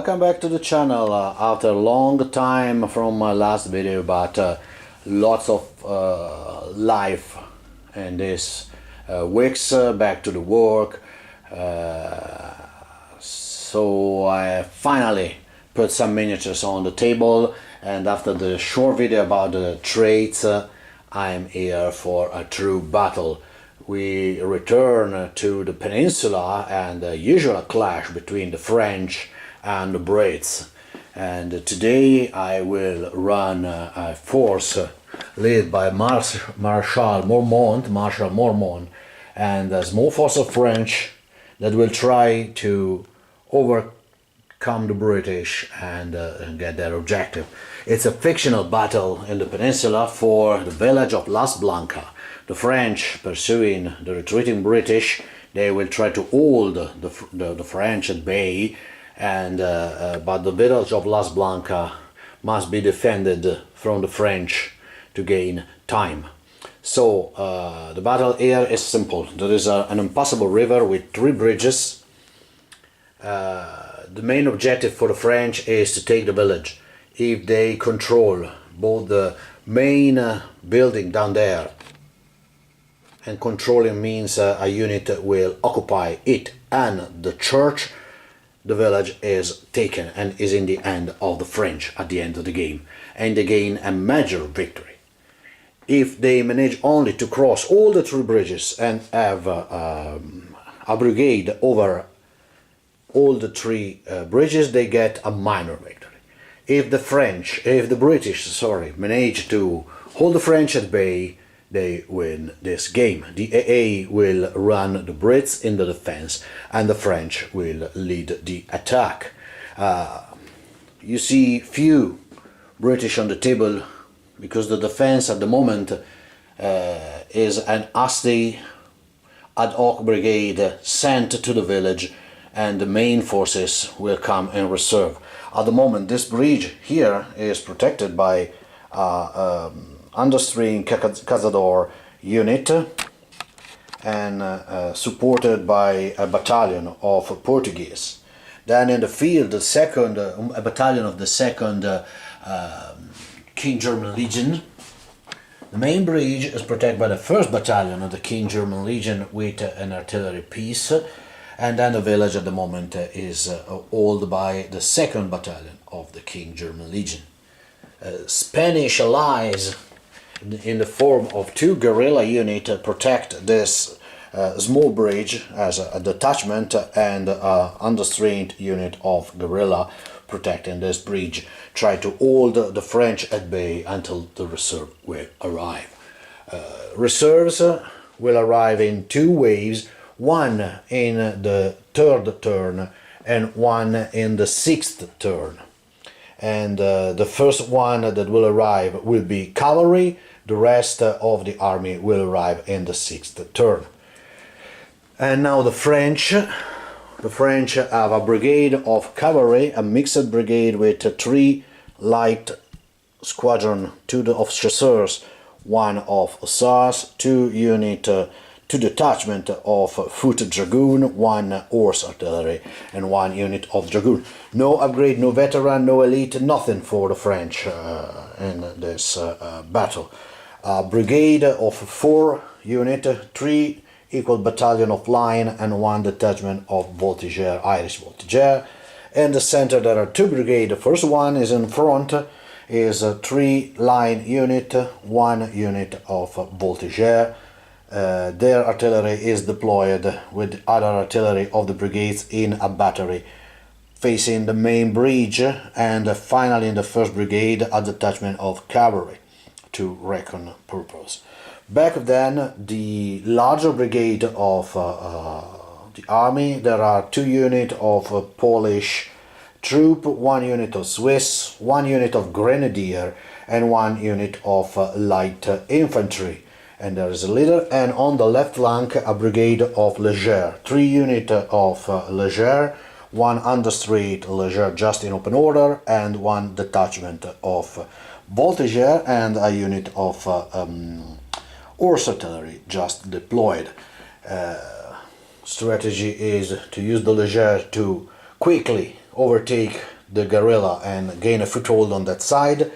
Welcome back to the channel after a long time from my last video, but lots of life in this weeks, back to the work, so I finally put some miniatures on the table, and after the short video about the traits, I'm here for a true battle. We return to the Peninsula and the usual clash between the French and the Brits, and today I will run a force led by Marshal Mormont and a small force of French that will try to overcome the British and get their objective. It's a fictional battle in the Peninsula for the village of Blancas. The French pursuing the retreating British. They will try to hold the French at bay, and but the village of Blancas must be defended from the French to gain time. So the battle here is simple. There is an impassable river with 3 bridges. The main objective for the French is to take the village. If they control both the main building down there, and controlling means a unit will occupy it, and the church, the village is taken and is in the hand of the French at the end of the game, and they gain a major victory. If they manage only to cross all the 3 bridges and have a brigade over all the 3 bridges, they get a minor victory. If the British manage to hold the French at bay, they win this game. The AA will run the Brits in the defense, and the French will lead the attack. You see few British on the table because the defense at the moment is an hasty ad hoc brigade sent to the village, and the main forces will come in reserve. At the moment, this bridge here is protected by understream cazador unit and supported by a battalion of Portuguese. Then in the field, a battalion of the 2nd King German Legion. The main bridge is protected by the 1st battalion of the King German Legion with an artillery piece, and then the village at the moment is held by the 2nd battalion of the King German Legion. Spanish allies in the form of 2 guerrilla units protect this small bridge as a detachment, and understrained unit of guerrilla protecting this bridge try to hold the French at bay until the reserve will arrive. Reserves will arrive in 2 waves, one in the 3rd turn and one in the 6th turn. And the first one that will arrive will be cavalry. The rest of the army will arrive in the 6th turn. And now the French have a brigade of cavalry, a mixed brigade with 3 light squadron, 2 of chasseurs, 1 of hussars, 2 detachment of foot dragoon, 1 horse artillery, and 1 unit of dragoon. No upgrade, no veteran, no elite, nothing for the French in this battle. A brigade of 4 units, 3 equal battalion of line, and 1 detachment of voltigeur, Irish voltigeur. In the center there are 2 brigades. The first one is in front, is a 3 line unit, 1 unit of voltigeur. Their artillery is deployed with other artillery of the brigades in a battery facing the main bridge, and finally in the 1st brigade a detachment of cavalry to recon purpose. Back then, the larger brigade of the army, there are 2 units of Polish troop, 1 unit of Swiss, 1 unit of grenadier, and 1 unit of light infantry. And there is a leader, and on the left flank a brigade of Leger, 3 units of Leger, 1 understreet Leger just in open order, and 1 detachment of voltigeur, and a unit of horse artillery just deployed. Strategy is to use the Leger to quickly overtake the guerrilla and gain a foothold on that side,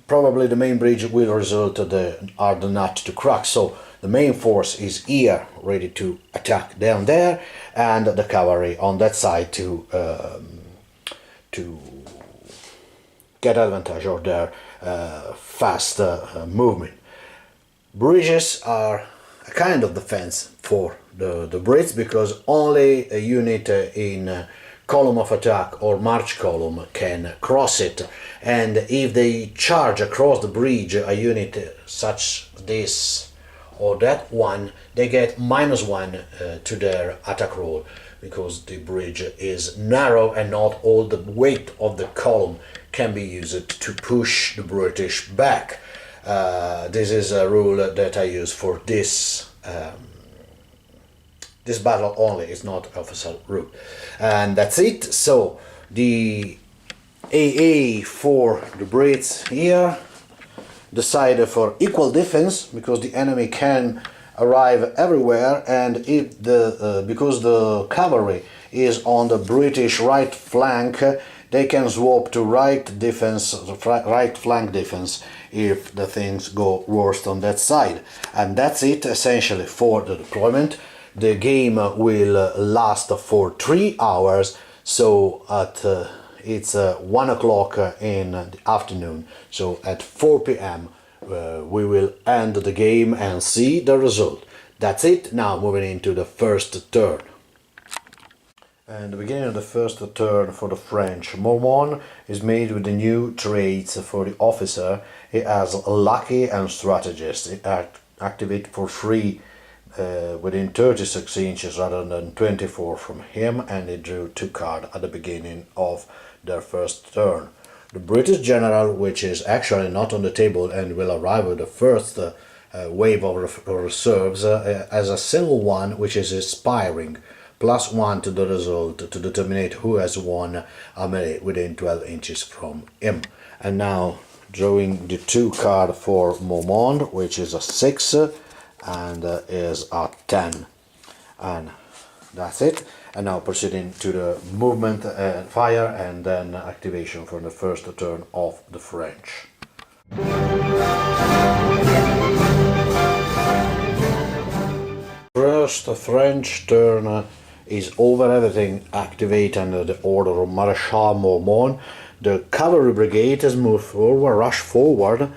probably the main bridge will result are the nut to crack. So the main force is here, ready to attack down there, and the cavalry on that side to get advantage of their fast movement. Bridges are a kind of defense for the Brits, because only a unit in column of attack or march column can cross it, and if they charge across the bridge a unit such this or that one, they get -1 to their attack roll, because the bridge is narrow and not all the weight of the column can be used to push the British back. This is a rule that I use for this this battle only. It's not official rule, and that's it. So the AA for the Brits here decided for equal defense, because the enemy can arrive everywhere, and if the because the cavalry is on the British right flank, they can swap to right defense, right flank defense, if the things go worst on that side. And that's it essentially for the deployment. The game will last for 3 hours, so at it's 1 o'clock in the afternoon, so at 4 p.m. We will end the game and see the result. That's it. Now moving into the first turn. And the beginning of the first turn for the French. Mormon is made with the new traits for the officer. He has lucky and strategist. It activate for free within 36 inches rather than 24 from him, and he drew 2 cards at the beginning of their first turn. The British general, which is actually not on the table and will arrive with the first wave of reserves, has a single one, which is inspiring, +1 to the result to determine who has won a melee within 12 inches from him. And now drawing the 2 card for Momond, which is a 6 and is a 10, and that's it. And now proceeding to the movement, fire, and then activation for the first turn of the French. First French turn is over, everything activate under the order of Marshal Mormon. The cavalry brigade has moved forward, rush forward.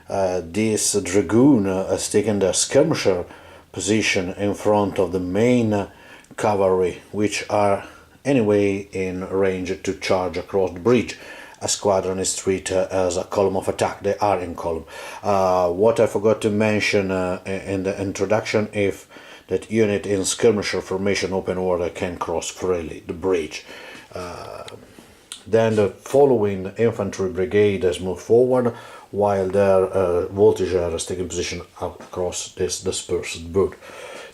This dragoon has taken the skirmisher position in front of the main cavalry, which are anyway in range to charge across the bridge. A squadron is treated as a column of attack. They are in column. What I forgot to mention in the introduction, if that unit in skirmisher formation open order can cross freely the bridge. Then the following infantry brigade has moved forward, while their voltigeur has taken position across this dispersed boot.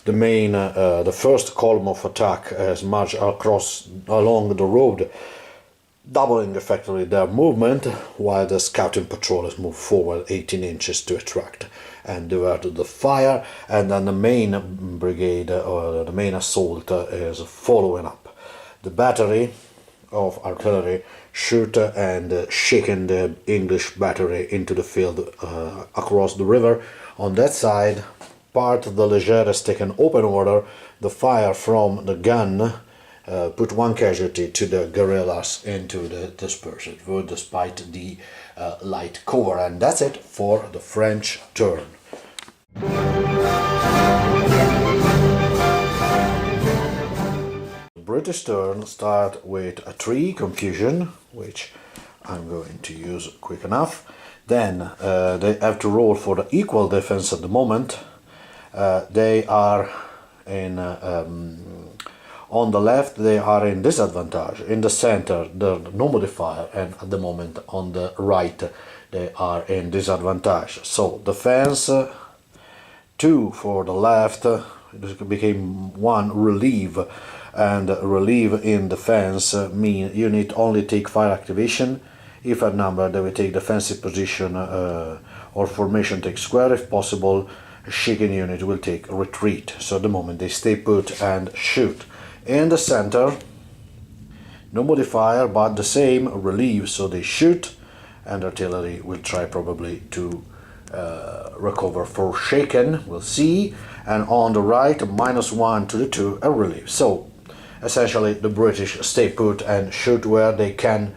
The main, the first column of attack has marched along the road, doubling effectively their movement, while the scouting patrol has moved forward 18 inches to attract and diverted the fire, and then the main brigade, or the main assault, is following up. The battery of artillery shoot and shaking the English battery into the field across the river. On that side, part of the Leger has taken open order. The fire from the gun put 1 casualty to the guerrillas into the dispersed wood, despite the light cover. And that's it for the French turn. British turn start with a 3 confusion, which I'm going to use quick enough. Then they have to roll for the equal defense at the moment. They are in on the left they are in disadvantage, in the center they're no modifier, and at the moment on the right they are in disadvantage. So defense 2 for the left, it became 1 relieve, and relieve in defense mean unit only take fire activation. If outnumbered, they will take defensive position or formation take square. If possible, a shaken unit will take retreat. So at the moment they stay put and shoot. In the center, no modifier, but the same relief, so they shoot, and artillery will try probably to recover for shaken, we'll see. And on the right, -1 to the 2, a relief. So essentially the British stay put and shoot where they can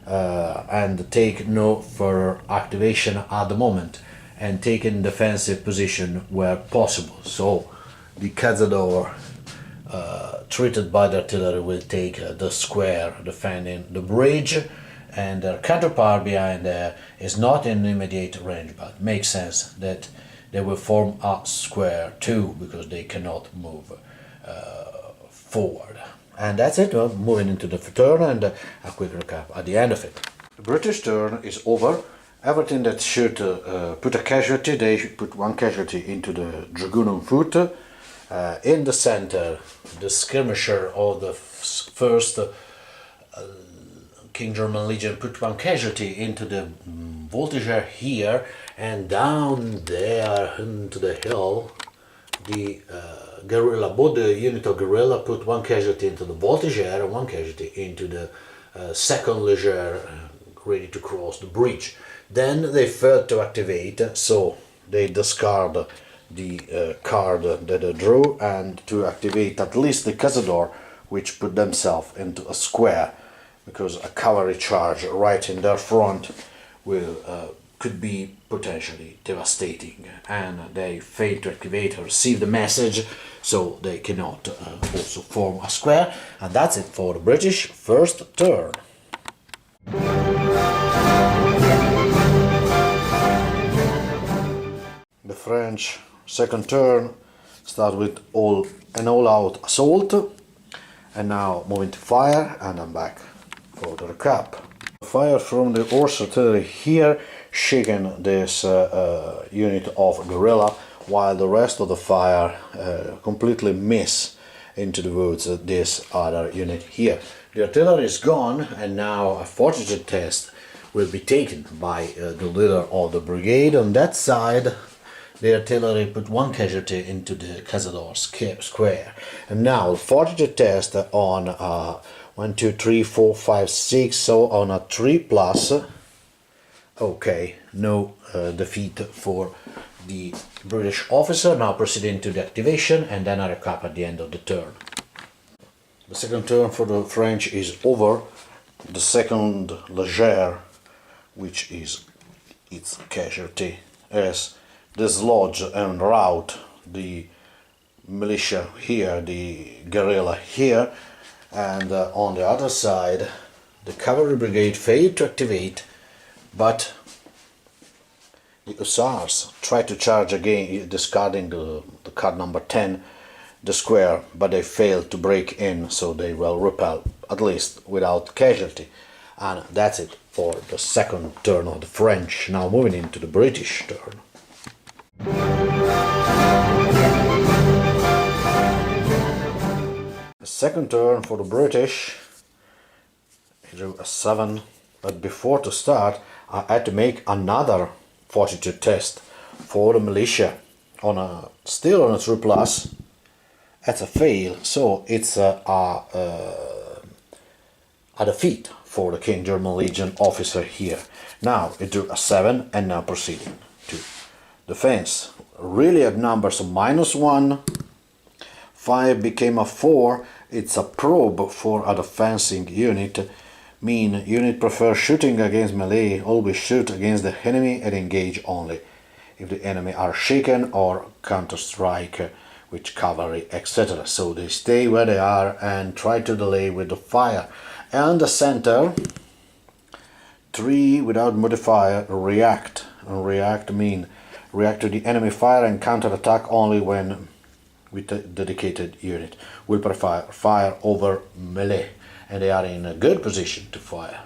and take no further activation at the moment, and take in defensive position where possible. So the Cazador treated by the artillery will take the square defending the bridge, and their counterpart behind there is not in immediate range, but makes sense that they will form a square too, because they cannot move forward. And that's it. Well, moving into the turn, and a quick recap at the end of it. The British turn is over. Everything that should put a casualty, they should put one casualty into the Dragoon on foot. In the center, the skirmisher of the first King German Legion put one casualty into the Voltigeur here, and down there into the hill, the guerrilla, both the unit of guerrilla put one casualty into the Voltigeur and one casualty into the second Leger, ready to cross the bridge. Then they failed to activate, so they discard the card that they drew, and to activate at least the Cazador, which put themselves into a square, because a cavalry charge right in their front will could be potentially devastating, and they fail to activate or receive the message, so they cannot also form a square. And that's it for the British first turn. The French second turn start with an all-out assault, and now moving to fire, and I'm back for the recap. Fire from the horse artillery here, shaking this unit of guerrilla, while the rest of the fire completely miss into the woods this other unit here. The artillery is gone, and now a fortitude test will be taken by the leader of the brigade. On that side, the artillery put one casualty into the Cazador square. And now fortitude test on 1, 2, 3, 4, 5, 6, so on a 3+. Okay, no defeat for the British officer. Now proceeding to the activation, and then a recap at the end of the turn. The second turn for the French is over. The second Leger, which is its casualty, has dislodge and rout the militia here, the guerrilla here, and on the other side the cavalry brigade failed to activate, but the hussars tried to charge again, discarding the card number 10, the square, but they failed to break in, so they will repel, at least without casualty. And that's it for the second turn of the French. Now moving into the British turn. The second turn for the British, he drew a 7, but before to start I had to make another fortitude test for the militia on still on a 3+. That's a fail, so it's a defeat for the King German Legion officer here. Now it drew a 7, and now proceeding to defense. Really at numbers of -1, 5 became a 4. It's a probe for a defending unit. Mean unit prefers shooting against melee, always shoot against the enemy and engage only if the enemy are shaken or counter-strike with cavalry, etc. So they stay where they are and try to delay with the fire. And the center, 3 without modifier, react. And react mean react to the enemy fire and counter-attack only when with a dedicated unit. Will prefer fire over melee, and they are in a good position to fire.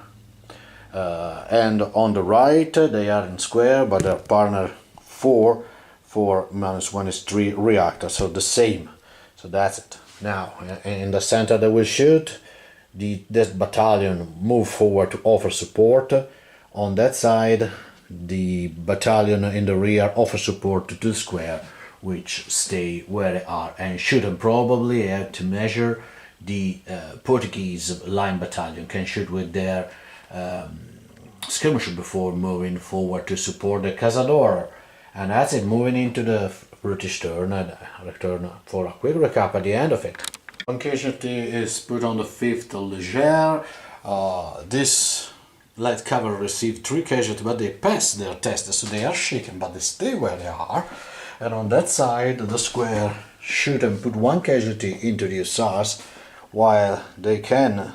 And on the right they are in square, but their partner 4 for -1 is 3 reactor, so the same. So that's it. Now in the center they will shoot. This battalion move forward to offer support. On that side the battalion in the rear offer support to the square, which stay where they are and shoot, and probably have to measure the Portuguese line battalion can shoot with their skirmisher before moving forward to support the Cazador. And that's it, moving into the British turn, and return for a quick recap at the end of it. One casualty is put on the 5th Leger. This light cavalry received 3 casualties, but they passed their test, so they are shaken, but they stay where they are. And on that side, the square shoot and put 1 casualty into the hussars, while they can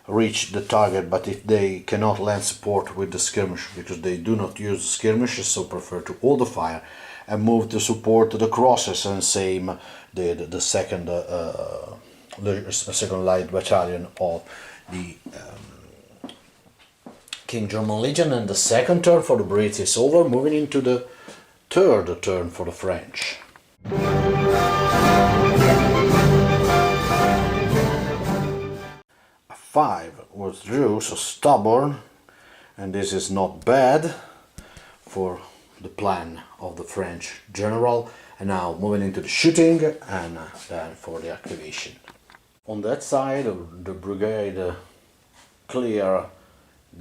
reach the target, but if they cannot land support with the skirmish, because they do not use skirmishes, so prefer to hold the fire and move to support the crosses, and same did the second light battalion of the King German Legion. And the second turn for the Brits is over, moving into the third turn for the French. 5 withdrew, so stubborn, and this is not bad for the plan of the French general. And now moving into the shooting, and then for the activation. On that side, the brigade clear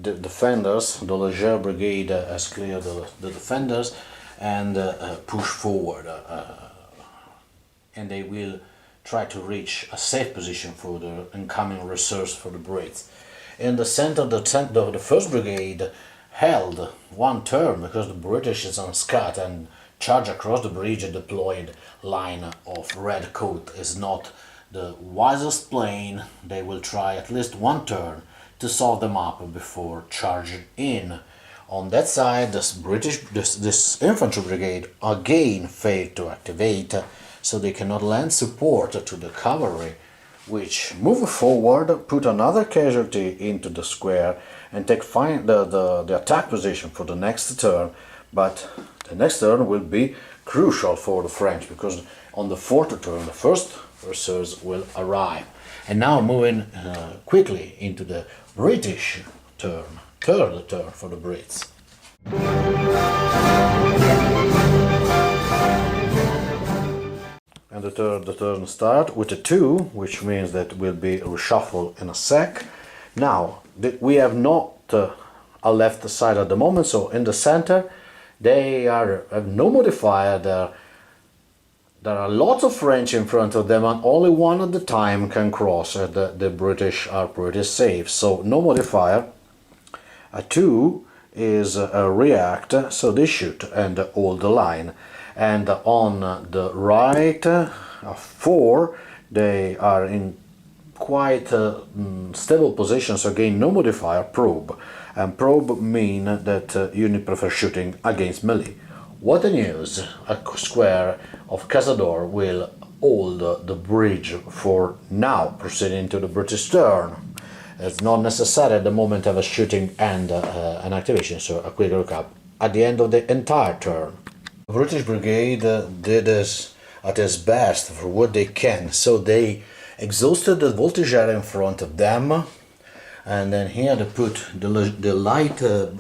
the defenders, the Leger brigade has cleared the defenders, and push forward, and they will try to reach a safe position for the incoming reserves for the Brits. In the center, the 1st Brigade held 1 turn because the British is on scout, and charge across the bridge and deployed line of red coat is not the wisest plan. They will try at least 1 turn to solve them up before charging in. On that side, this infantry brigade again failed to activate, so they cannot lend support to the cavalry, which move forward, put another casualty into the square, and take the attack position for the next turn. But the next turn will be crucial for the French, because on the 4th turn, the first reserves will arrive. And now moving quickly into the British turn, third turn for the Brits. And the turn start with a 2, which means that will be reshuffled in a sec. Now, we have not a left side at the moment, so in the center they have no modifier. There are lots of French in front of them, and only 1 at a time can cross. The British are pretty safe, so no modifier. A 2 is a react, so they shoot and hold the line. And on the right, 4, they are in quite stable position, so again no modifier, probe. And probe mean that unit prefer shooting against melee. What a news! A square of Cazador will hold the bridge for now, proceeding to the British turn. It's not necessary at the moment of a shooting and an activation, so a quick recap at the end of the entire turn. The British brigade did this at its best for what they can, so they exhausted the voltigeur in front of them, and then here they put the light, the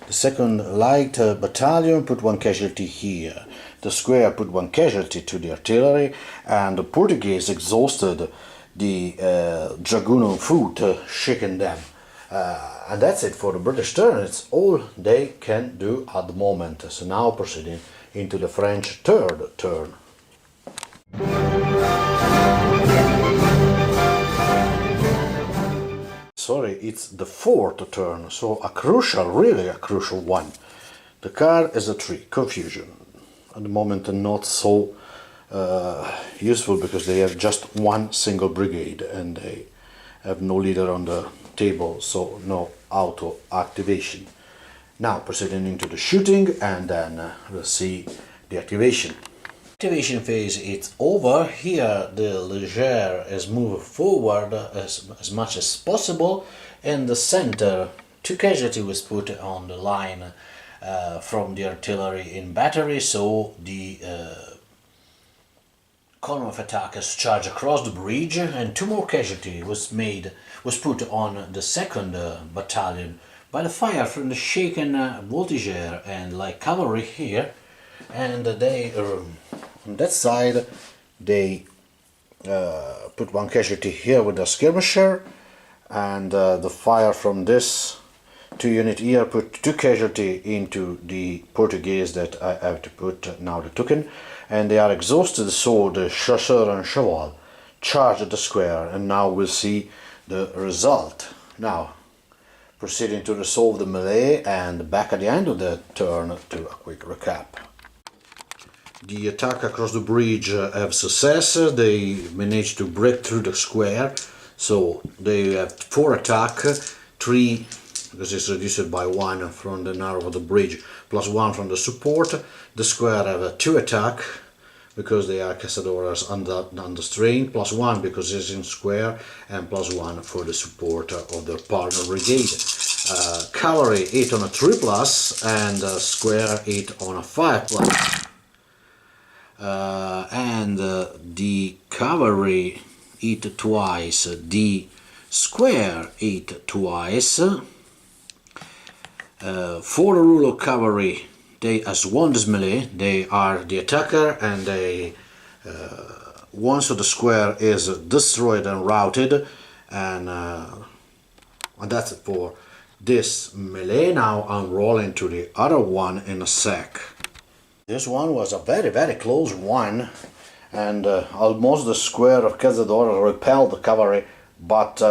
2nd light battalion put 1 casualty here. The square put 1 casualty to the artillery, and the Portuguese exhausted the dragoon on foot, shaking them. And that's it for the British turn. It's all they can do at the moment. So now proceeding into the French third turn. Sorry, it's the 4th turn, so really a crucial one. The card is a 3, confusion. At the moment not so useful, because they have just 1 single brigade and they have no leader on the table, so no auto activation. Now proceeding into the shooting, and then we'll see the activation. Activation phase is over. Here the Leger is moved forward as much as possible. In the center, 2 casualties was put on the line from the artillery in battery, so the column of attackers charged across the bridge, and 2 more casualties was put on the 2nd battalion by the fire from the shaken voltigeur and light cavalry here. And they on that side they put one casualty here with the skirmisher, and the fire from this 2 unit here put 2 casualty into the Portuguese that I have to put now the token, and they are exhausted, so the chasseur and cheval charge the square, and now we'll see the result. Now proceeding to resolve the melee, and back at the end of the turn to a quick recap. The attack across the bridge have success. They managed to break through the square, so they have 4 attack, 3 because it's reduced by 1 from the narrow of the bridge, plus 1 from the support. The square have a 2 attack because they are Caçadores under strain, plus 1 because it's in square, and plus 1 for the support of their partner brigade. Cavalry 8 on a 3 plus, and square 8 on a 5 plus. And the cavalry eat twice, the square eat twice. For the rule of cavalry, they as won this melee, they are the attacker, and they once the square is destroyed and routed, and that's it for this melee. Now I'm rolling to the other one in a sec. This one was a very close one, and almost the square of Cazador repelled the cavalry, but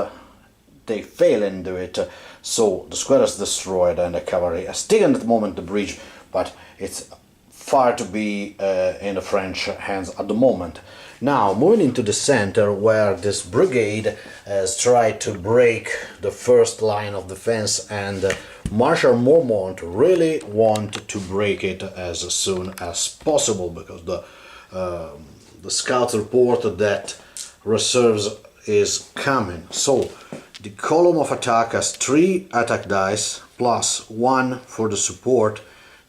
they fail into it, so the square is destroyed and the cavalry has taken at the moment the bridge, but it's far to be in the French hands at the moment. Now moving into the center, where this brigade has tried to break the first line of defense, and Marshal Mormont really want to break it as soon as possible, because the scouts report that reserves is coming. So the column of attack has 3 attack dice plus 1 for the support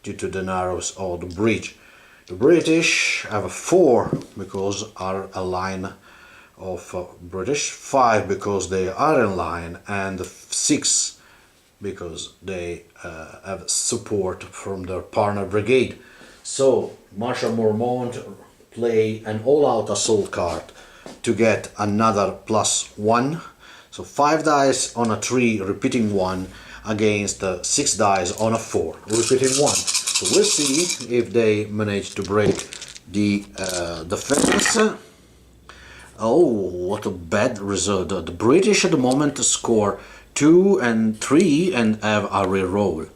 due to the narrows of the bridge. The British have a 4 because are a line of British, 5 because they are in line, and 6 because they have support from their partner brigade. So Marshal Mormont play an all-out assault card to get another plus 1. So 5 dice on a 3 repeating 1 against 6 dice on a 4 repeating 1. So we'll see if they manage to break the defense. Oh, what a bad result. The British at the moment score 2 and 3 and have a reroll.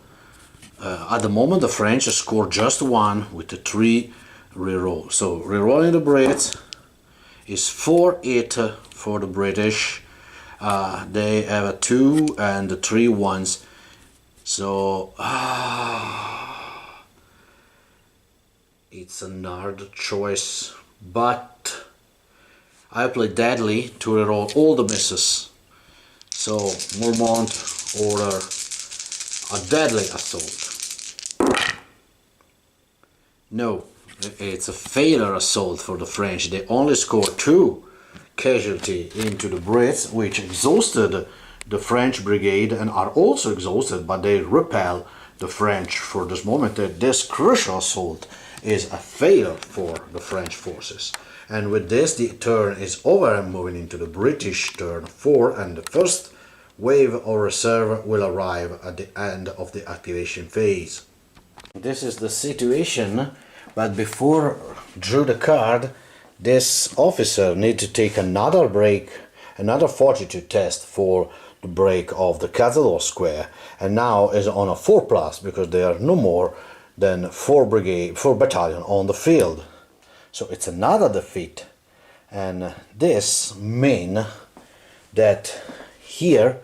At the moment the French score just 1 with the 3 reroll. So rerolling the Brits is 4-8 for the British. They have a 2 and 3 ones. So it's an hard choice, but I play deadly to reroll all the misses. So Mormont order a deadly assault. No, it's a failure assault for the French. They only score 2 casualty into the Brits, which exhausted the French brigade and are also exhausted, but they repel the French for this moment. This crucial assault is a failure for the French forces. And with this the turn is over and moving into the British turn 4, and the first wave of reserve will arrive at the end of the activation phase. This is the situation, but before drew the card, this officer need to take another break, another fortitude test for the break of the Cazador square, and now is on a 4+ because there are no more than 4 battalion on the field. So it's another defeat, and this means that here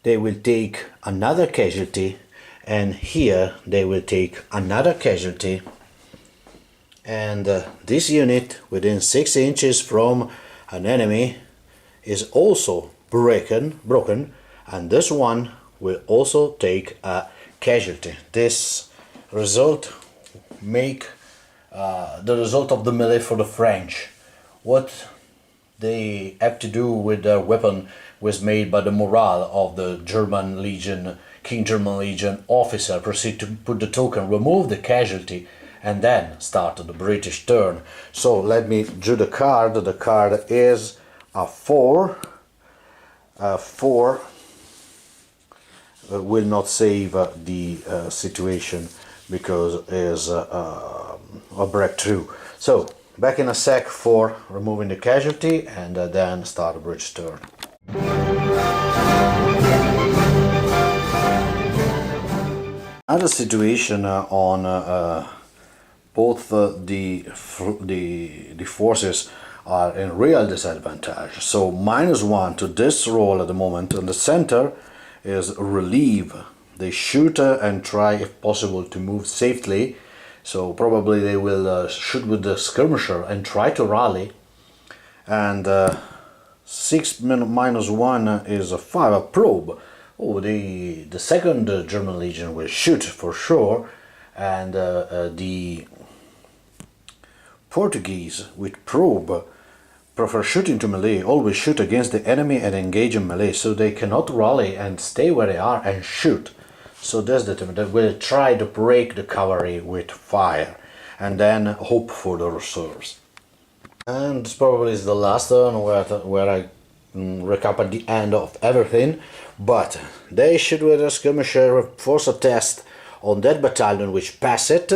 they will take another casualty, and here they will take another casualty, and this unit within 6 inches from an enemy is also broken, and this one will also take a casualty. This result make the result of the melee for the French. What they have to do with their weapon was made by the morale of the German Legion, King German Legion officer. Proceed to put the token, remove the casualty, and then start the British turn. So let me draw the card. The card is a 4. 4 will not save the situation because it is a breakthrough. So back in a sec for removing the casualty, and then start the British turn. Another situation on both the forces are in real disadvantage. So -1 to this roll at the moment. In the center is relieve. They shoot and try, if possible, to move safely. So probably they will shoot with the skirmisher and try to rally. And 6 -1 is a 5, a probe. Oh, the second German Legion will shoot for sure, and the Portuguese with probe prefer shooting to melee, always shoot against the enemy and engage in melee, so they cannot rally and stay where they are and shoot. So that's the time that will try to break the cavalry with fire and then hope for the reserves. And this probably is the last turn where I recap at the end of everything, but they shoot with a skirmisher, force a test on that battalion which pass it.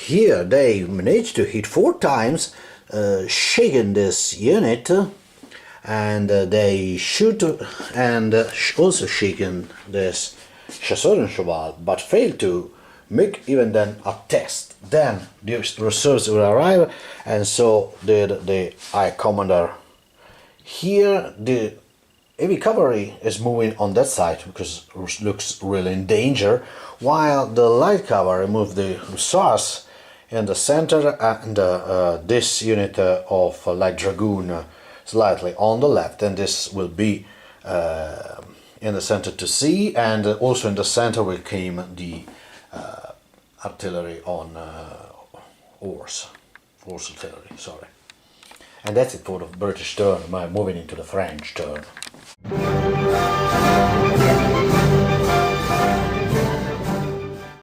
Here they managed to hit 4 times, shaking this unit, and they shoot and also shaken this Chasseur and Cheval, but failed to make even then a test. Then the reserves will arrive, and so did the High Commander. Here the heavy cavalry is moving on that side because it looks really in danger, while the light cavalry move the hussars in the center, and this unit of light dragoon slightly on the left, and this will be in the center to see, and also in the center will came the artillery on horse artillery, sorry. And that's it for the British turn. I'm moving into the French turn.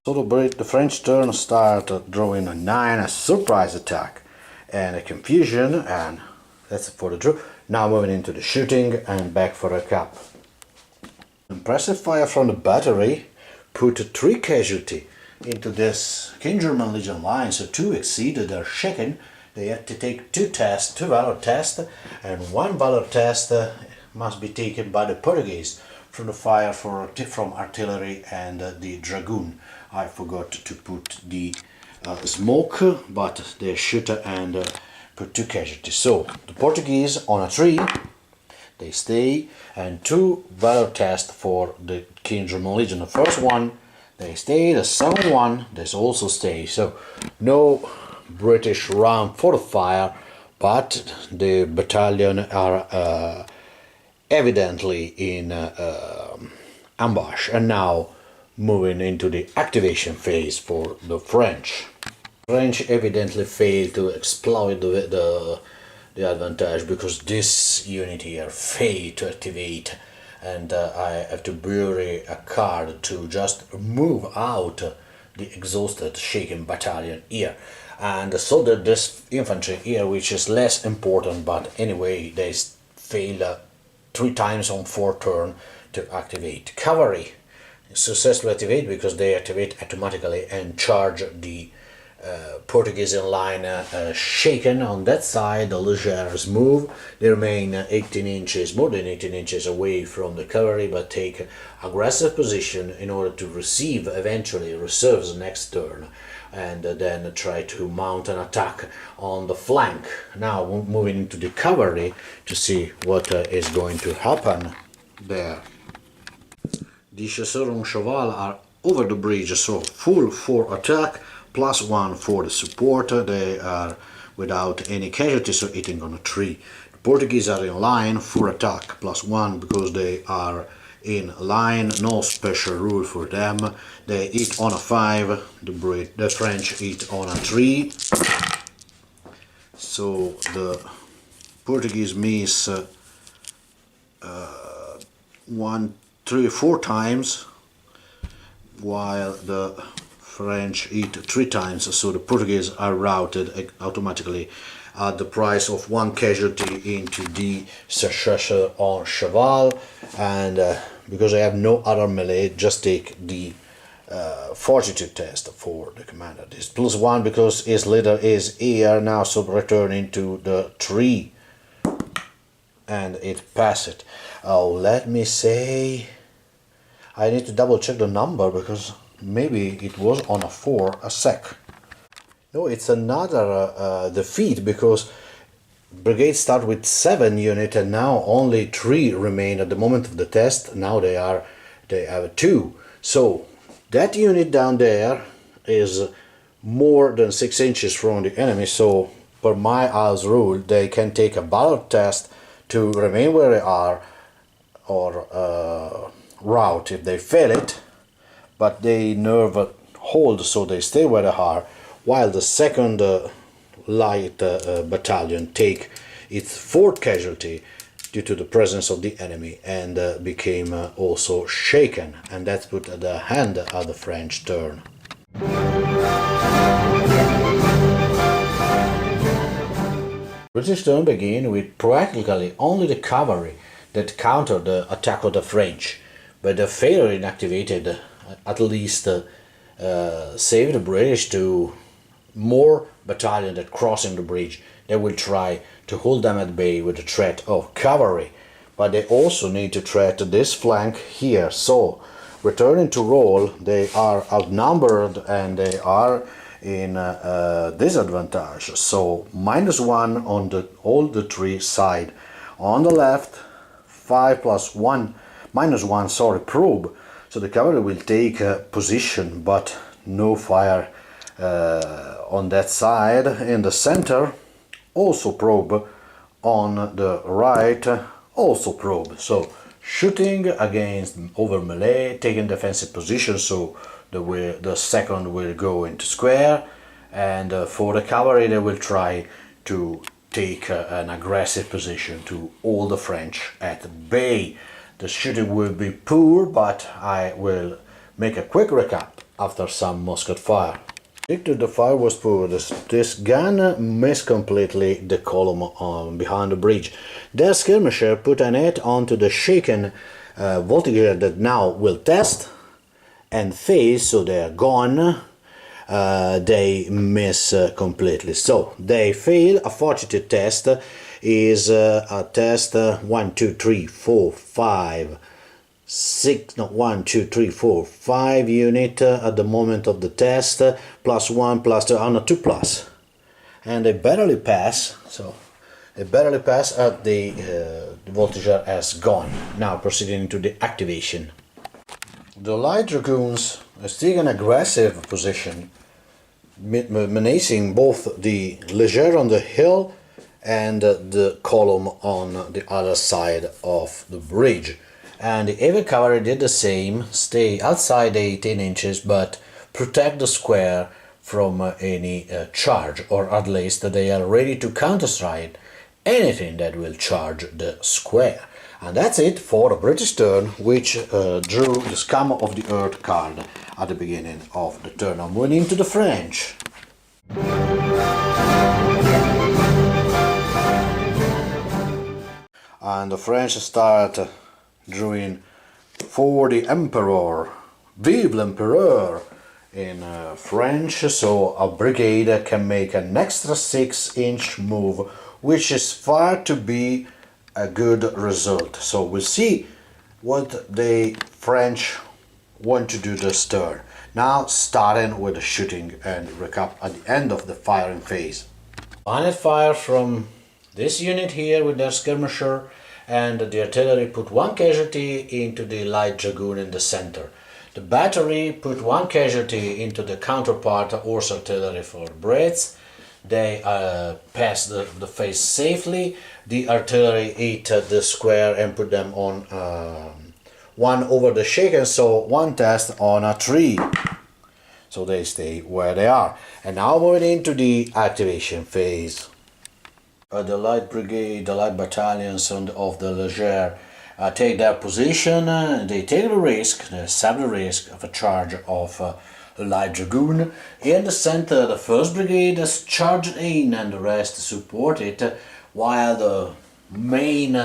So the French turn start drawing a 9, a surprise attack and a confusion, and that's it for the draw. Now moving into the shooting and back for a cap. Impressive fire from the battery put 3 casualty into this King German Legion line, so 2 exceeded their shaken. They had to take 2 tests, 2 valor tests, and 1 valor test must be taken by the Portuguese from the fire from artillery and the dragoon. I forgot to put the smoke, but they shoot and put 2 casualties. So the Portuguese on a 3, they stay, and 2 valor tests for the King German Legion. The first one they stay, the second one they also stay. So no British round for the fire, but the battalion are evidently in ambush, and now moving into the activation phase for the French. French evidently failed to exploit the advantage, because this unit here failed to activate, and I have to bury a card to just move out the exhausted, shaken battalion here. And so that this infantry here, which is less important, but anyway they failed 3 times on 4 turns to activate. Cavalry successfully activate because they activate automatically and charge the Portuguese in line shaken on that side. The Legers move, they remain 18 inches, more than 18 inches away from the cavalry, but take aggressive position in order to receive eventually reserves next turn, and then try to mount an attack on the flank. Now moving into the cavalry to see what is going to happen there. The Chasseur and Cheval are over the bridge, so full for attack, +1 for the support. They are without any casualties, so hitting on a 3. The Portuguese are in line for attack, +1 because they are in line, no special rule for them. They hit on a 5, the French hit on a 3. So the Portuguese miss 1, 3, 4 times, while the French hit 3 times, so the Portuguese are routed automatically at the price of 1 casualty into the successor on Cheval. And because I have no other melee, just take the fortitude test for the commander. This +1 because his leader is here now, so returning to the 3, and it passed. Oh, let me say, I need to double check the number because maybe it was on a 4 a sec. No, it's another defeat because brigade start with 7 units and now only 3 remain at the moment of the test. Now they have 2. So that unit down there is more than 6 inches from the enemy. So per my house rule, they can take a VALOR test to remain where they are or route if they fail it, but they never hold, so they stay where they are, while the second light battalion take its 4th casualty due to the presence of the enemy and became also shaken, and that's put at the hand of the French turn. British turn began with practically only the cavalry that countered the attack of the French, but the failure in activated at least saved the British to more battalion that crossing the bridge. They will try to hold them at bay with the threat of cavalry, but they also need to threat this flank here. So returning to roll, they are outnumbered and they are in disadvantage. So -1 on all the 3 sides. On the left, 5 + 1 -1, sorry, probe. So the cavalry will take position, but no fire on that side. In the center, also probe. On the right, also probe. So shooting against over melee, taking defensive position, so the second will go into square, and for the cavalry they will try to take an aggressive position to hold the French at bay. The shooting will be poor, but I will make a quick recap after some musket fire. The fire was poor. This gun missed completely the column behind the bridge. Their skirmisher put a net onto the shaken voltigeur that now will test and fail, so they are gone. They miss completely, so they fail. A fortitude test is a test 1, 2, 3, 4, 5, 6, no, 1, 2, 3, 4, 5 unit at the moment of the test, +1 +2, no, 2+, and they barely pass. So they barely pass at the voltigeur has gone. Now proceeding into the activation. The light dragoons is taking an aggressive position, menacing both the leger on the hill and the column on the other side of the bridge. And the heavy cavalry did the same, stay outside the 18 inches, but protect the square from any charge, or at least they are ready to counterstrike anything that will charge the square. And that's it for the British turn, which drew the Scum of the Earth card at the beginning of the turn. I'm moving into the French. And the French start drawing for the Emperor. Vive l'Empereur in French, so a brigade can make an extra 6-inch move, which is far to be a good result. So we'll see what the French want to do this turn. Now starting with the shooting and recap at the end of the firing phase. Bayonet fire from this unit here with their skirmisher, and the artillery put 1 casualty into the light dragoon in the center. The battery put 1 casualty into the counterpart horse artillery for Brits. They passed the phase safely. The artillery hit the square and put them on 1 over the shaken, so 1 test on a 3. So they stay where they are. And now moving into the activation phase. The light brigade, the light battalions of the leger take their position. They take the risk, they accept the risk of a charge of light dragoon. In the center, the 1st Brigade has charged in and the rest support it, while the main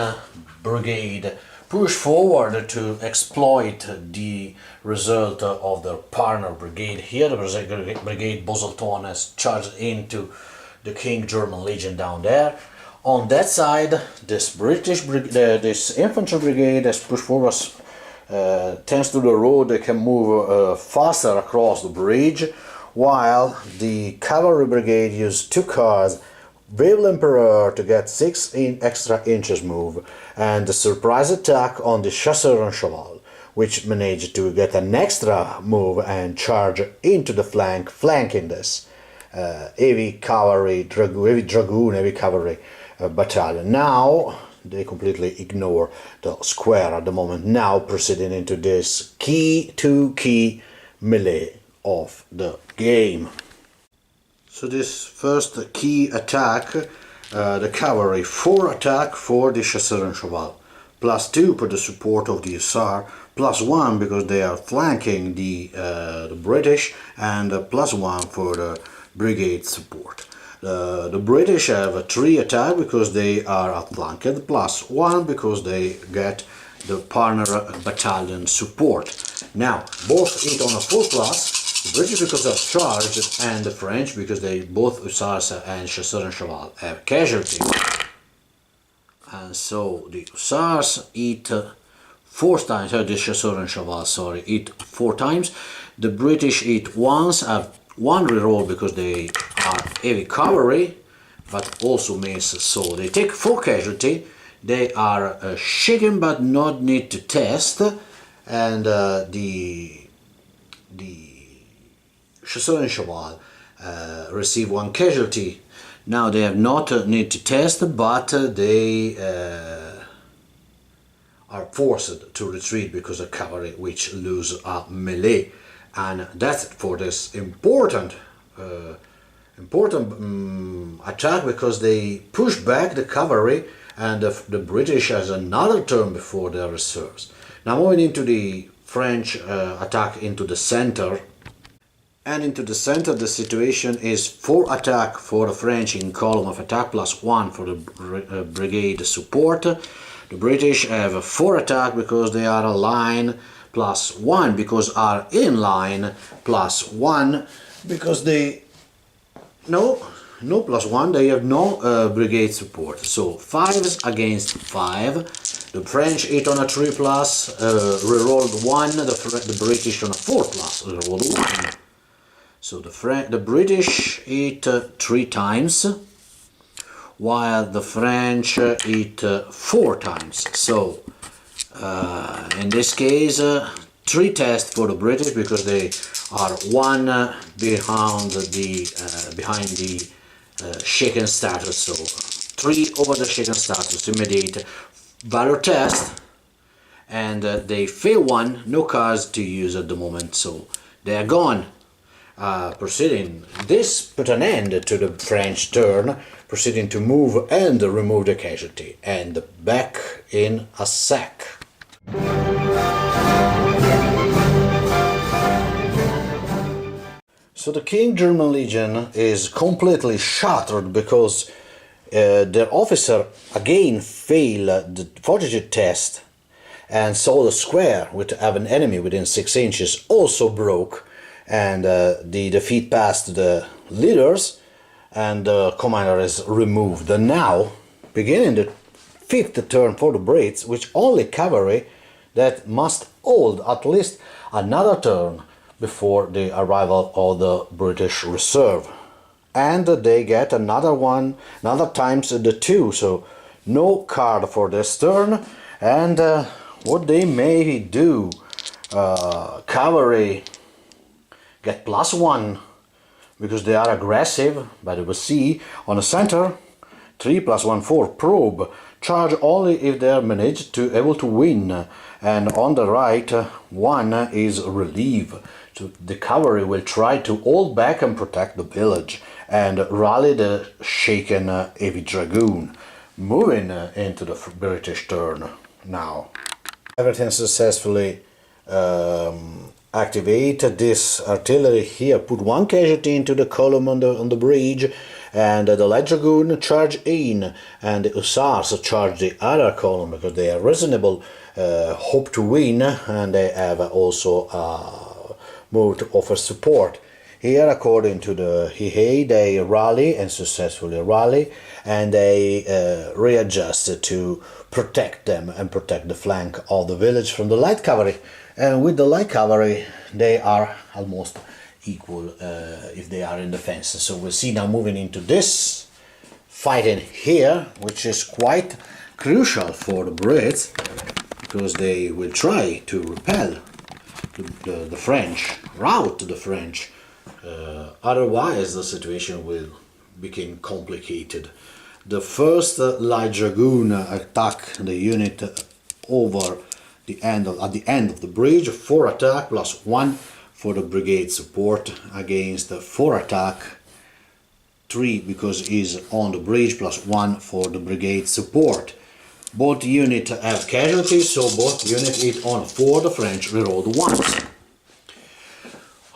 brigade push forward to exploit the result of the partner brigade. Here the brigade Boselton has charged into the King German Legion down there. On that side, this this infantry brigade has pushed forward. Thanks to the road, they can move faster across the bridge, while the cavalry brigade used 2 cars, Brave Emperor, to get 6 extra inches move, and the surprise attack on the Chasseur and Cheval, which managed to get an extra move and charge into the flanking this heavy cavalry battalion. Now they completely ignore the square at the moment, now proceeding into this key melee of the game. So this first key attack, the cavalry, 4 attack for the Chasseur and Cheval, +2 for the support of the Hussar, +1 because they are flanking the British, and +1 for the brigade support. The British have a 3 attack because they are outflanked, +1 because they get the partner battalion support. Now, both hit on a 4+, the British because they're charged, and the French because they both Hussars and Chasseur and Cheval have casualties. And so the Hussars hit 4 times, the Chasseur and Cheval, sorry, hit 4 times. The British hit once, have 1 reroll because they are heavy cavalry, but also miss, so they take 4 casualty. They are shaken but not need to test, and the Chasseur and Cheval receive 1 casualty. Now they have not need to test, but they are forced to retreat because of cavalry, which lose a melee. And that's for this important attack, because they push back the cavalry, and the British has another turn before their reserves. Now moving into the French attack into the center. And into the center the situation is 4 attack for the French in column of attack, +1 for the brigade support. The British have 4 attack because they are a line, +1 because are in line, +1 because they no +1, they have no brigade support. So 5 against 5. The French hit on a 3+, rerolled 1. The British on a 4+, rerolled 1. So the British hit 3 times, while the French hit 4 times. So in this case, 3 tests for the British because they are 1 behind the shaken status. So 3 over the shaken status, immediate valor test, and they fail 1, no cards to use at the moment, so they are gone. Proceeding, this put an end to the French turn, proceeding to move and remove the casualty, and back in a sack. So the King German Legion is completely shattered because their officer again failed the fortitude test, and so the square with have an enemy within 6 inches also broke, and the defeat passed the leaders, and the commander is removed. And now, beginning the 5th turn for the Brits, which only cavalry that must hold at least another turn before the arrival of the British reserve. And they get another times the 2, so no card for this turn. And what they may do, cavalry get +1 because they are aggressive, but we will see on the center 3 +1 4 probe, charge only if they are managed to able to win, and on the right 1 is relieve. So the cavalry will try to hold back and protect the village and rally the shaken heavy dragoon, moving into the British turn now. Everything successfully activate this artillery here, put one casualty into the column on the bridge, and the light dragoon charge in, and the hussars charge the other column because they are reasonable hope to win, and they have also move to offer support. Here, according to the EA, they rally and successfully rally, and they readjust to protect them and protect the flank of the village from the light cavalry. And with the light cavalry, they are almost equal if they are in defense. So we'll see now moving into this fighting here, which is quite crucial for the Brits, because they will try to repel the French, rout the French. Otherwise, the situation will become complicated. The first light dragoon attack the unit over at the end of the bridge, 4 attack plus 1 for the brigade support against 4 attack, 3 because he's on the bridge plus 1 for the brigade support. Both units have casualties, so both units hit on 4, the French rerolled once.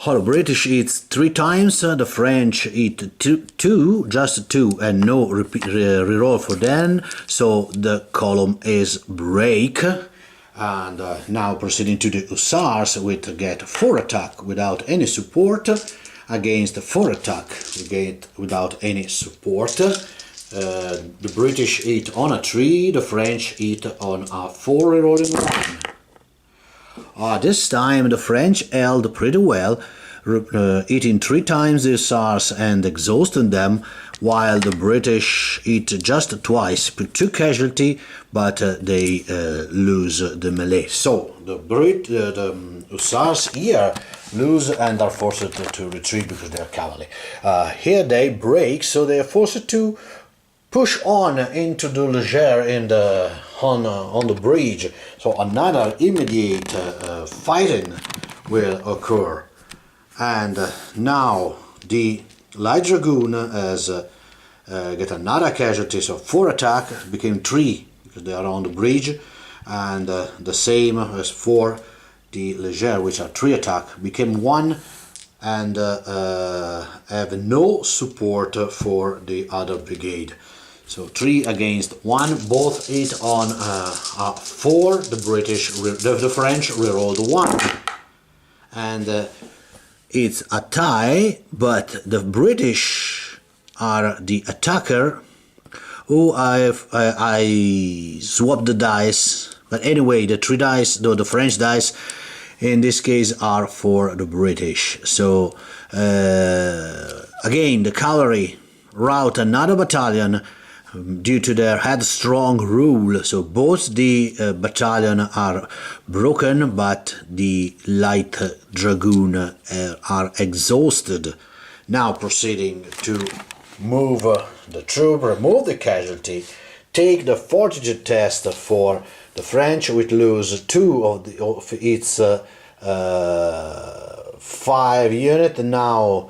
The British hit 3 times, the French hit 2, just 2, and no reroll for them, so the column is break. And now proceeding to the hussars, with get 4 attack without any support against 4 attack without any support. The British hit on a 3, the French hit on a 4, rerolling 1. This time the French held pretty well, hitting 3 times the hussars and exhausting them, while the British hit just twice, put 2 casualty, but they lose the melee. So the hussars here lose and are forced to retreat because they are cavalry. Here they break, so they are forced to push on into the Leger on the bridge. So another immediate fighting will occur. And now the light dragoon has get another casualty, so 4 attack became 3 because they are on the bridge, and the same as for the Leger, which are 3 attack, became 1, and have no support for the other brigade. So 3 against 1, both hit on 4. The French rerolled 1, and it's a tie, but the British are the attacker. I swapped the dice, but anyway, the 3 dice, though the French dice in this case are for the British. So again, the cavalry rout another battalion due to their headstrong rule. So both the battalion are broken, but the light dragoon are exhausted. Now proceeding to move the troop, remove the casualty, take the fortitude test for the French, which lose 2 of its 5 units. Now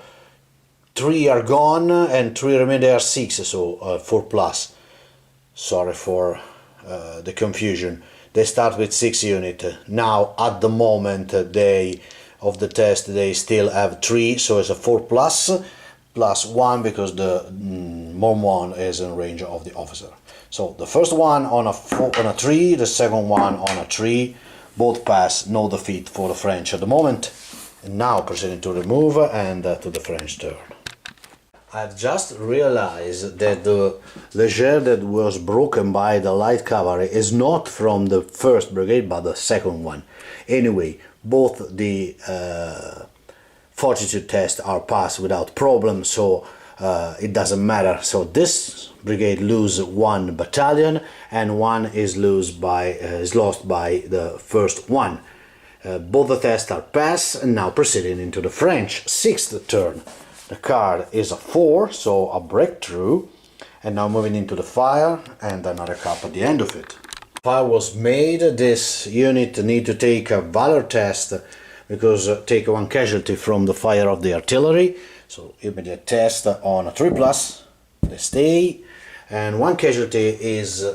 3 are gone and 3 remain. There are 6, so 4 plus. Sorry for the confusion. They start with 6 units. Now at the moment of the test they still have 3, so it's a 4 plus 1 because the Mormon is in range of the officer. So the first one on a 3, the second one on a 3, both pass, no defeat for the French at the moment. And now proceeding to the move and to the French turn. I've just realized that the Leger that was broken by the light cavalry is not from the first brigade but the second one. Anyway, both the fortitude tests are passed without problem, so it doesn't matter. So this brigade lose 1 battalion and 1 is lost by the first one. Both the tests are passed, and now proceeding into the French 6th turn. The card is a 4, so a breakthrough, and now moving into the fire and another cup at the end of it. Fire was made. This unit need to take a valor test because take 1 casualty from the fire of the artillery. So immediate test on a 3 plus, they stay, and 1 casualty is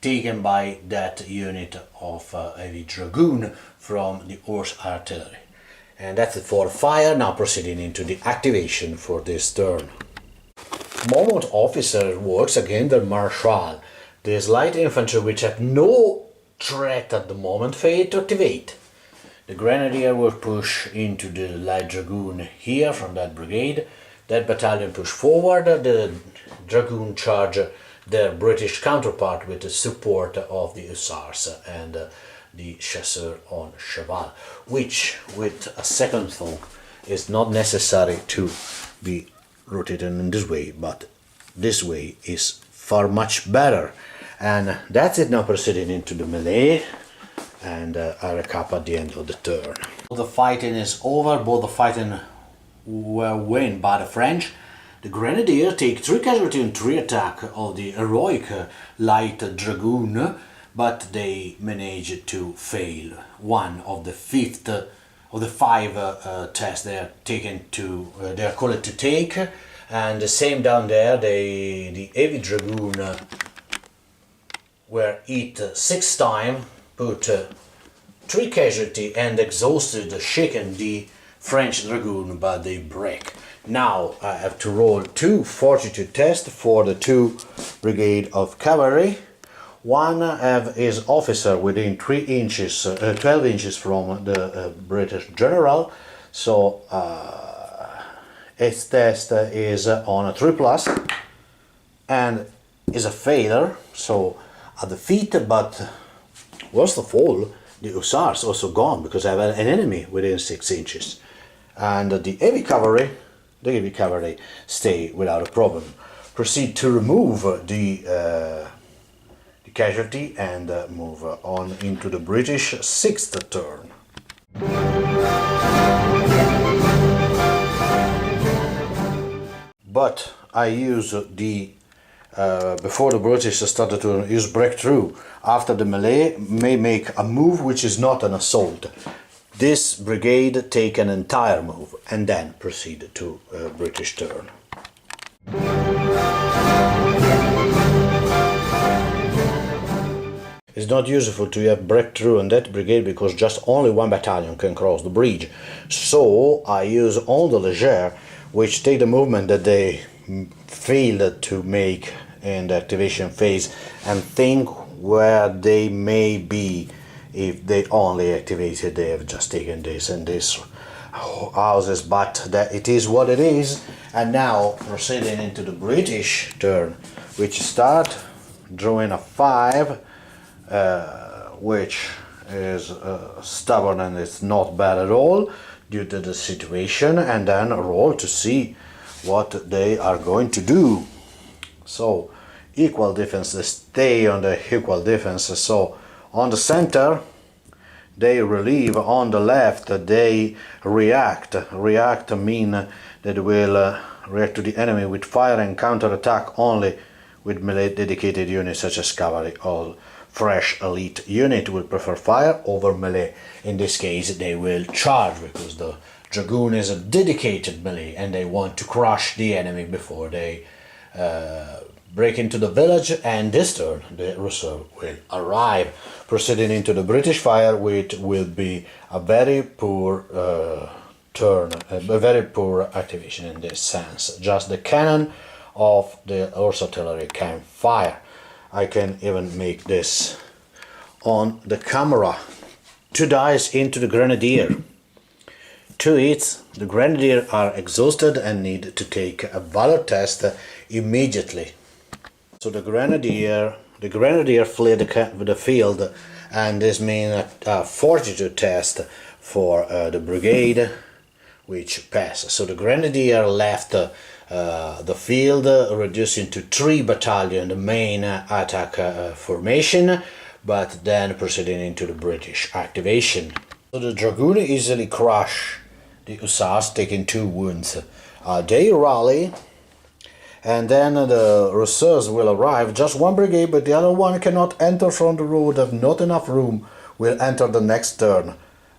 taken by that unit of heavy dragoon from the horse artillery. And that's it for the fire. Now proceeding into the activation for this turn. Moment officer works against the marshal. This light infantry, which have no threat at the moment, fail to activate. The grenadier will push into the light dragoon here from that brigade. That battalion push forward. The dragoon charge their British counterpart with the support of the hussars and the chasseur on cheval, which with a second thought is not necessary to be rotated in this way, but this way is far much better. And that's it. Now proceeding into the melee, and I recap at the end of the turn. The fighting is over. Both the fighting were won by the French. The grenadier take 3 casualties and 3 attack of the heroic light dragoon, but they managed to fail one of the 5 tests they are taken to they are called to take. And the same down there, the heavy dragoon were hit 6 times, put 3 casualties and exhausted, shaken the French dragoon, but they break. Now I have to roll 2 fortitude tests for the 2 brigade of cavalry. One have his officer within 12 inches from the British general, so its test is on a 3+, and is a failure, so at the feet. But worst of all, the hussars also gone because I have an enemy within 6 inches, and the heavy cavalry stay without a problem. Proceed to remove the casualty and move on into the British 6th turn. But I use the before the British started to use breakthrough. After the melee may make a move which is not an assault. This brigade take an entire move and then proceed to British turn. It's not useful to have breakthrough on that brigade because just only 1 battalion can cross the bridge. So I use all the Leger, which take the movement that they failed to make in the activation phase, and think where they may be if they only activated. They have just taken this and this houses, but that it is what it is. And now proceeding into the British turn, which start drawing a 5, which is stubborn and it's not bad at all due to the situation, and then roll to see what they are going to do. So equal defense, they stay on the equal defense. So on the center they relieve, on the left they react. React mean that they will react to the enemy with fire and counter attack only with melee dedicated units such as cavalry. All fresh elite unit will prefer fire over melee. In this case they will charge because the dragoon is a dedicated melee and they want to crush the enemy before they break into the village. And this turn the reserve will arrive, proceeding into the British fire, which will be a very poor turn, a very poor activation in this sense. Just the cannon of the horse artillery can fire. I can even make this on the camera. 2 dice into the grenadier. 2 hits. The grenadier are exhausted and need to take a valor test immediately. So the grenadier fled the field, and this means a fortitude test for the brigade, which passes. So the grenadier left the field, reducing to 3 battalion the main attack formation, but then proceeding into the British activation. So the dragoon easily crush the hussars, taking 2 wounds. They rally, and then the reserves will arrive. Just 1 brigade, but the other one cannot enter from the road, have not enough room, will enter the next turn.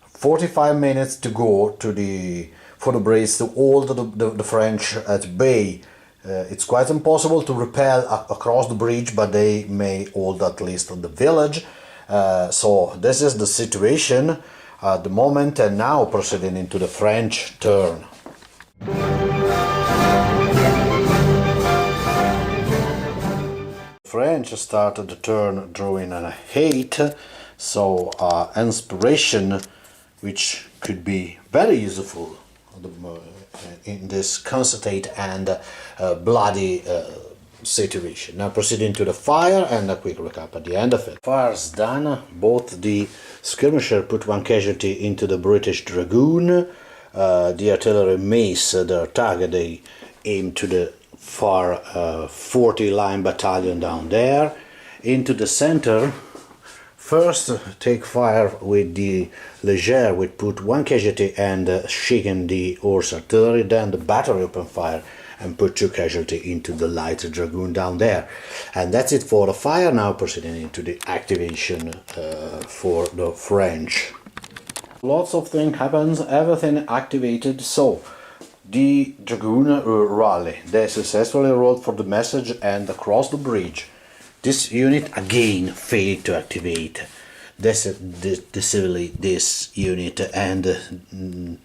45 minutes to go for the Brits to hold the French at bay. It's quite impossible to repel across the bridge, but they may hold at least the village. So this is the situation. at the moment, and now proceeding into the French turn. French started the turn drawing an 8, so inspiration, which could be very useful in this concerted and bloody situation. Now proceeding to the fire, and a quick recap at the end of it. Fire's done. Both the skirmisher put one casualty into the British Dragoon. The artillery mace their target. They aim to the far 40 line battalion down there. Into the center, first take fire with the Leger, which put one casualty and shaken the horse artillery. Then the battery open fire and put 2 casualty into the light dragoon down there. And that's it for the fire. Now proceeding into the activation for the French. Lots of things happens, everything activated. So the dragoon rally, they successfully rolled for the message and across the bridge. This unit again failed to activate. Decisively this unit and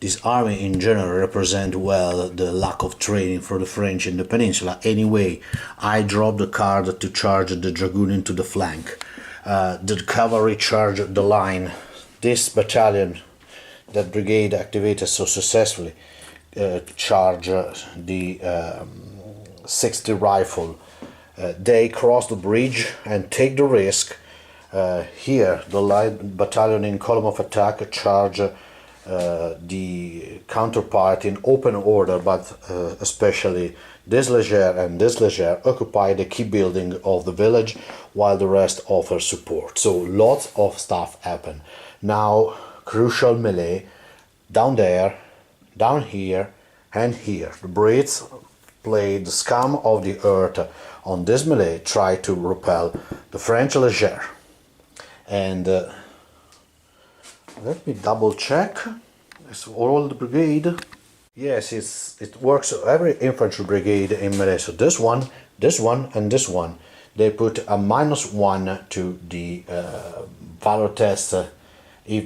this army in general represent well the lack of training for the French in the Peninsula. Anyway, I dropped the card to charge the dragoon into the flank. The cavalry charged the line. This battalion, that brigade activated so successfully, charge the 60 rifle. They cross the bridge and take the risk. Here the light battalion in column of attack charge the counterpart in open order, but especially this Leger and this Leger occupy the key building of the village while the rest offer support. So lots of stuff happen. Now crucial melee down there, down here and here. The Brits played the scum of the earth on this melee, try to repel the French Leger. And let me double check. It's all the brigade. Yes, it works. Every infantry brigade in melee. So this one, and this one. They put a -1 to the valor test if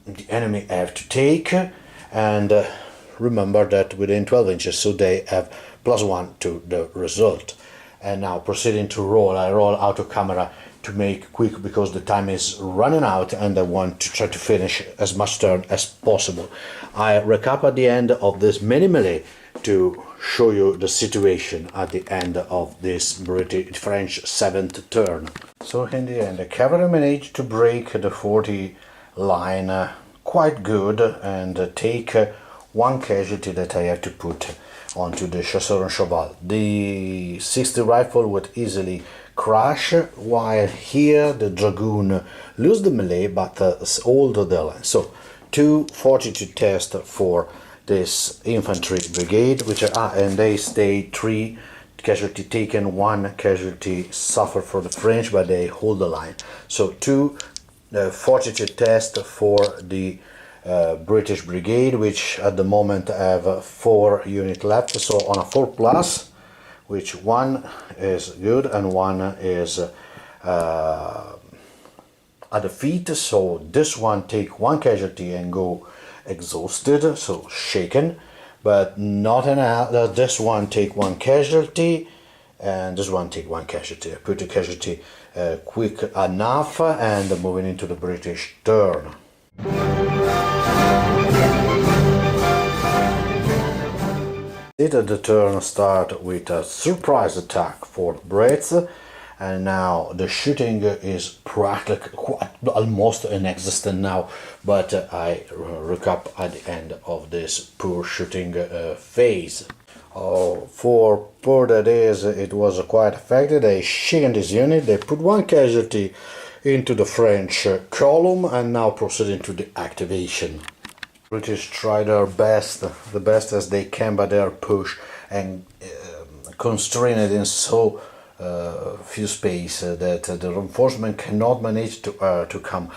the enemy have to take, and remember that within 12 inches, so they have +1 to the result. And now proceeding to roll. I roll out of camera to make quick because the time is running out and I want to try to finish as much turn as possible. I recap at the end of this mini melee to show you the situation at the end of this French 7th turn. So in the end, the cavalry managed to break the 40 line quite good and take one casualty that I have to put onto the chasseur and cheval. The 60 rifle would easily crash, while here the dragoon lose the melee but hold the line. So 2 fortitude tests for this infantry brigade, which are and they stay 3 casualty taken, 1 casualty suffer for the French, but they hold the line. So 2 fortitude tests for the British brigade, which at the moment have 4 units left. So on a 4+, which 1 is good and 1 is at the feet. So this one take 1 casualty and go exhausted, so shaken, but not enough. This one take 1 casualty and this one take 1 casualty. I put the casualty quick enough and moving into the British turn. The turn start with a surprise attack for the Brits, and now the shooting is practically almost inexistent now, but I recap at the end of this poor shooting phase. For poor that is, it was quite affected. They shaken this unit, they put 1 casualty into the French column and now proceeding to the activation. British try their best, the best as they can, but they are pushed and constrained in so few space that the reinforcement cannot manage to come.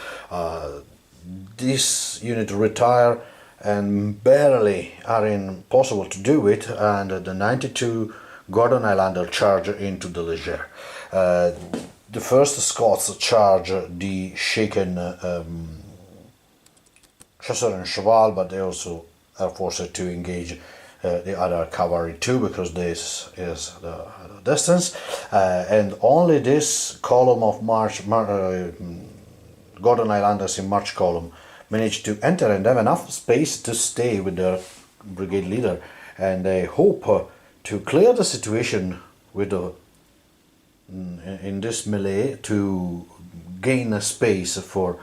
This unit retire and barely are impossible to do it, and the 92 Gordon Highlander charge into the Leger. The first Scots charge the shaken Chasseur and Cheval, but they also are forced to engage the other cavalry too, because this is the distance, and only this column of Gordon Highlanders in march column managed to enter and have enough space to stay with their brigade leader, and they hope to clear the situation with the in this melee to gain a space for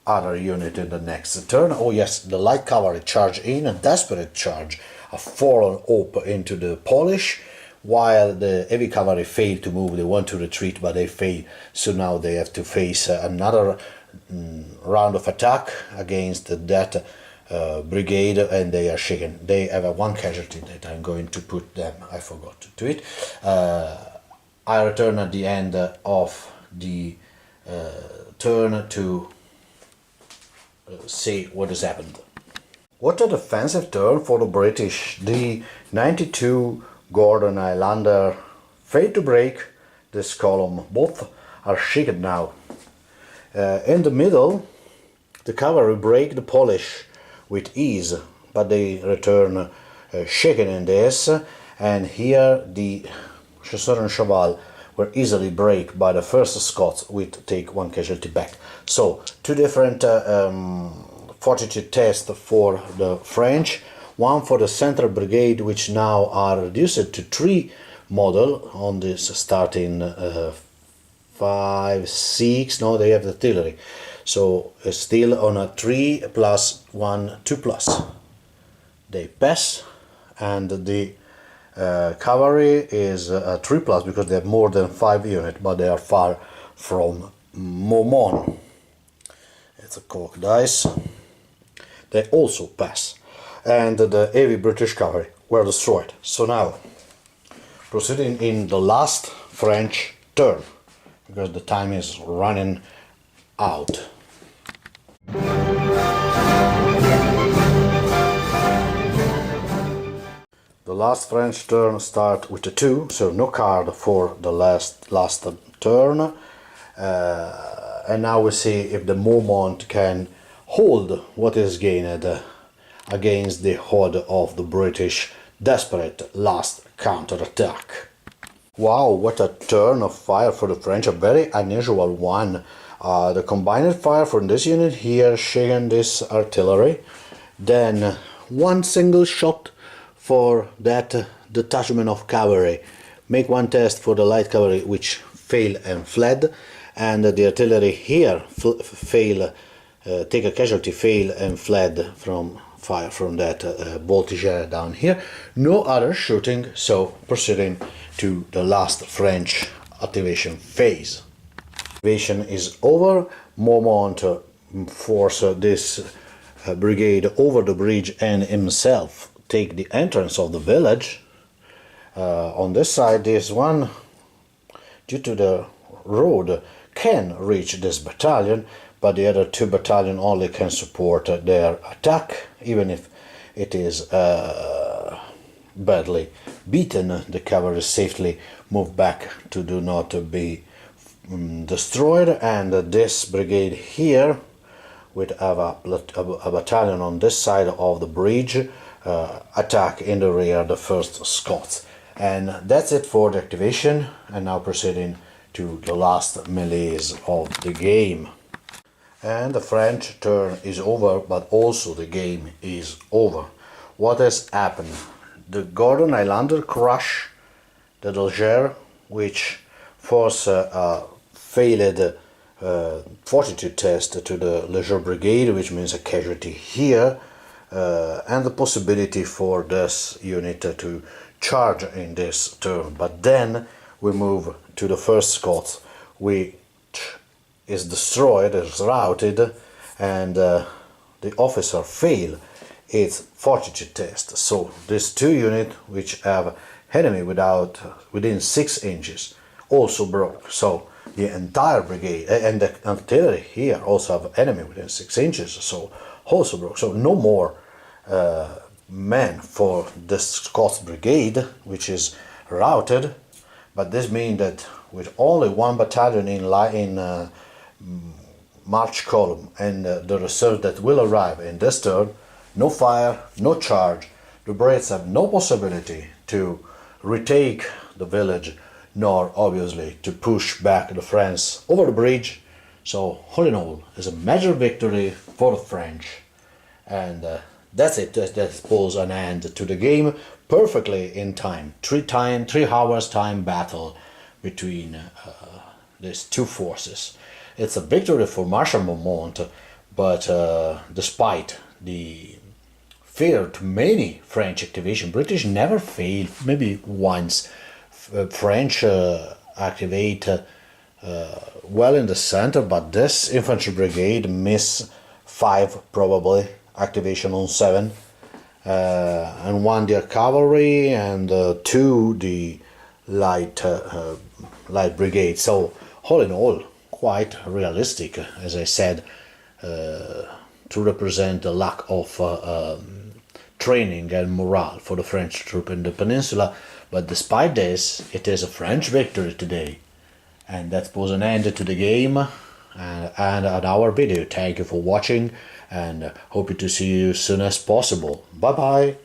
other unit in the next turn. Oh yes, the light cavalry charge in, a desperate charge, a fallen hope into the Polish, while the heavy cavalry failed to move. They want to retreat, but they fail, so now they have to face another round of attack against that brigade, and they are shaken. They have one casualty that I'm going to put them, I forgot to do it. I return at the end of the turn to see what has happened. What a defensive turn for the British. The 92 Gordon Highlander failed to break this column. Both are shaken now. In the middle, the cavalry break the Polish with ease, but they return shaken in this, and here the Chasseur and Cheval were easily break by the first Scots, with take one casualty back. So two different fortitude tests for the French, one for the central brigade, which now are reduced to 3 model on this starting 5, 6, no, they have the artillery, so it's still on a 3 plus 1, 2 plus. They pass, and the cavalry is a 3 plus because they have more than 5 units, but they are far from Momon. It's a cork dice. They also pass, and the heavy British cavalry were destroyed. So now, proceeding in the last French turn, because the time is running out. The last French turn start with a 2, so no card for the last turn. And now we see if the Mormont can hold what is gained against the horde of the British desperate last counter-attack. Wow, what a turn of fire for the French, a very unusual one. The combined fire from this unit here, shaking this artillery, then one single shot for that detachment of cavalry. Make one test for the light cavalry, which failed and fled, and the artillery here take a casualty, fail and fled from fire from that voltigeur down here. No other shooting, so proceeding to the last French activation phase. Activation is over. Mormont force this brigade over the bridge and himself take the entrance of the village. On this side, this one, due to the road, can reach this battalion, but the other 2 battalions only can support their attack, even if it is badly beaten. The cavalry safely move back to do not be destroyed, and this brigade here, with a battalion on this side of the bridge, attack in the rear the first Scots. And that's it for the activation, and now proceeding to the last melees of the game. And the French turn is over, but also the game is over. What has happened? The Gordon Highlander crush the Dolger, which forced a failed fortitude test to the Leger Brigade, which means a casualty here, and the possibility for this unit to charge in this turn. But then we move to the first Scots, which is destroyed, is routed, and the officer fail its fortitude test. So these 2 units, which have enemy within 6 inches, also broke. So the entire brigade and the artillery here also have enemy within 6 inches, so also broke. So no more men for the Scots brigade, which is routed. But this means that with only 1 battalion in march column and the reserve that will arrive in this turn, no fire, no charge. The Brits have no possibility to retake the village, nor obviously to push back the French over the bridge. So all in all, it's a major victory for the French, and that's it. That pulls an end to the game perfectly in time. 3 hours time battle between these two forces. It's a victory for Marshal Marmont, but despite the failure to many French activation, British never failed. Maybe once French activate well in the center, but this infantry brigade miss 5 probably activation on 7, and 1 the cavalry and 2 the light brigade. So all in all, quite realistic, as I said, to represent the lack of training and morale for the French troop in the peninsula. But despite this, it is a French victory today. And that puts an end to the game and at our video. Thank you for watching, and hope to see you as soon as possible. Bye bye.